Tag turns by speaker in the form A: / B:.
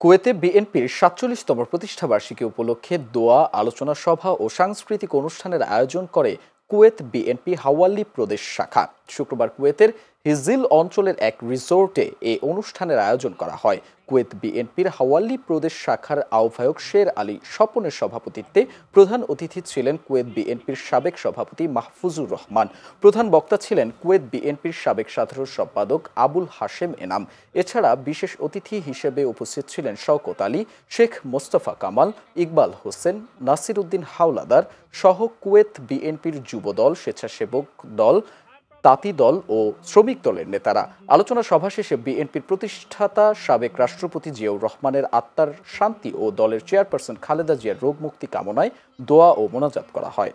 A: কুয়েতে বিএনপির ৪৭তম প্রতিষ্ঠাবার্ষিকী উপলক্ষে দোয়া, আলোচনা সভা ও সাংস্কৃতিক অনুষ্ঠানের আয়োজন করে কুয়েত বিএনপি হাওয়াল্লি প্রদেশ শাখা। শুক্রবার কুয়েতের হিজিল অঞ্চলের এক রিসোর্টে এই অনুষ্ঠানের আয়োজন করা হয়। কুয়েত বিএনপির হাওয়াল্লি প্রদেশ শাখার আহ্বায়ক শের আলী স্বপনের সভাপতিত্বে প্রধান অতিথি ছিলেন কুয়েত বিএনপির সাবেক সভাপতি মাহফুজুর রহমান। প্রধান বক্তা ছিলেন কুয়েত বিএনপির সাবেক সাধারণ সম্পাদক আবুল হাশেম এনাম। এছাড়া বিশেষ অতিথি হিসেবে উপস্থিত ছিলেন শওকত আলী, শেখ মোস্তফা কামাল, ইকবাল হোসেন, নাসির উদ্দিন হাওলাদার সহ কুয়েত বিএনপির যুবদল, স্বেচ্ছাসেবক দল, তাঁতি দল ও শ্রমিক দলের নেতারা। আলোচনা সভা শেষে বিএনপির প্রতিষ্ঠাতা সাবেক রাষ্ট্রপতি জিয়াউর রহমানের আত্মার শান্তি ও দলের চেয়ারপারসন খালেদা জিয়ার রোগ মুক্তি কামনায় দোয়া ও মোনাজাত করা হয়।